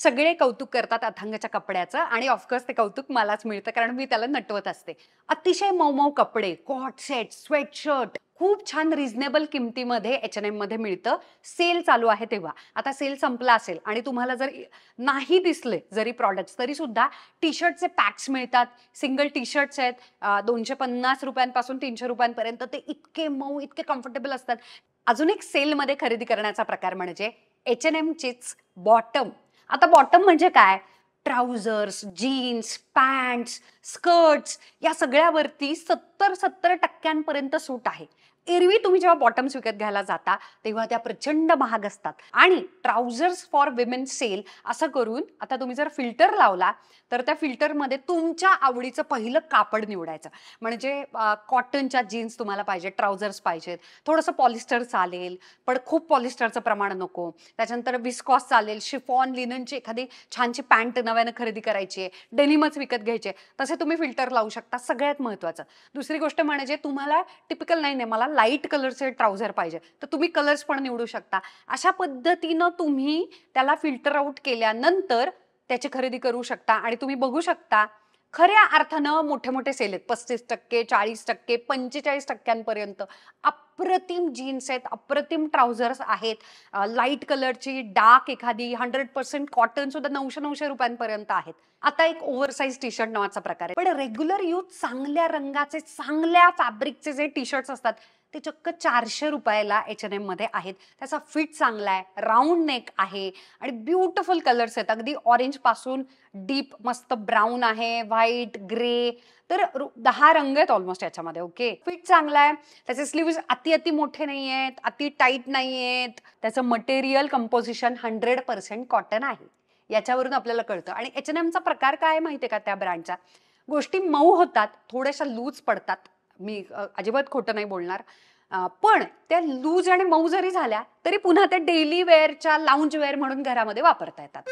सगळे कौतुक करतात अथांगच्या कपड्याचं आणि ऑफकोर्स ते कौतुक मलाच मिळतं कारण मी त्याला नटवत असते. अतिशय मऊ-मऊ कपडे, कॉट सेट, स्वेटशर्ट खूप छान रिझनेबल किमतीमध्ये H&M मध्ये मिळतं. सेल चालू आहे तेव्हा. आता सेल संपला असेल आणि तुम्हाला जर नाही दिसले जरी प्रॉडक्ट्स तरी सुद्धा टी-शर्टचे पॅक्स मिळतात. सिंगल टी-शर्ट्स आहेत ₹250 पासून ₹300 पर्यंत ते इतके मऊ, इतके कम्फर्टेबल असतात. अजून एक सेलमध्ये खरेदी करण्याचा प्रकार म्हणजे H&Mचीच बॉटम. आता बॉटम म्हणजे काय? ट्राउझर्स, जीन्स, पॅन्ट्स, स्कर्ट्स या सगळ्यावरती 70% सूट आहे. एरवी तुम्ही जेव्हा बॉटम्स विकत घ्यायला जाता तेव्हा त्या प्रचंड महाग असतात आणि ट्राउझर्स फॉर विमेन सेल असं करून आता तुम्ही जर फिल्टर लावला तर त्या फिल्टरमध्ये तुमच्या आवडीचं पहिलं कापड निवडायचं. म्हणजे कॉटनच्या जीन्स तुम्हाला पाहिजे, ट्राउझर्स पाहिजेत, थोडंसं पॉलिस्टर चालेल पण खूप पॉलिस्टरचं प्रमाण नको. त्याच्यानंतर विस्कॉस चालेल, शिफॉन, लिननची एखादी छानशी पॅन्ट नव्यानं खरेदी करायची आहे, डेनिमच विकत घ्यायचे, तसे तुम्ही फिल्टर लावू शकता. सगळ्यात महत्त्वाचं. दुसरी गोष्ट म्हणजे तुम्हाला टिपिकल नाही मला लाईट कलरचे ट्राउझर पाहिजे, तर तुम्ही कलर्स पण निवडू शकता. अशा पद्धतीनं तुम्ही त्याला फिल्टर आउट केल्यानंतर त्याची खरेदी करू शकता आणि तुम्ही बघू शकता खऱ्या अर्थानं मोठे-मोठे सेल आहेत. 35%, 40%, 45% अप्रतिम जीन्स आहेत, अप्रतिम ट्राउझर्स आहेत. लाईट कलरची, डार्क एखादी 100% कॉटन सुद्धा ₹900-900 पर्यंत आहेत. आता एक ओव्हरसाइज टी-शर्ट नावाचा प्रकार आहे. पण रेग्युलर यूज चांगल्या रंगाचे, चांगल्या फॅब्रिकचे जे टी-शर्ट्स असतात ते चक्क ₹400 ला H&M मध्ये आहेत. त्याचा फिट चांगला आहे, राउंड नेक आहे आणि ब्युटिफुल कलर्स आहेत. अगदी ऑरेंज पासून डीप मस्त ब्राऊन आहे, व्हाईट, ग्रे तर 10 रंग आहेत ऑलमोस्ट याच्यामध्ये. ओके, फिट चांगला आहे. त्याचे स्लीव्स अति मोठे नाही आहेत, अति टाईट नाही आहेत. त्याचं मटेरियल कंपोजिशन 100% कॉटन आहे. याच्यावरून आपल्याला कळतं. आणि H&Mचा प्रकार काय आहे माहिती आहे का त्या ब्रँडचा? गोष्टी मऊ होतात, थोड्याशा लूज पडतात. मी अजिबात खोटं नाही बोलणार. पण त्या लूज आणि मऊ जरी झाल्या तरी पुन्हा त्या डेली वेअरच्या लाउंज वेअर म्हणून घरामध्ये वापरता येतात.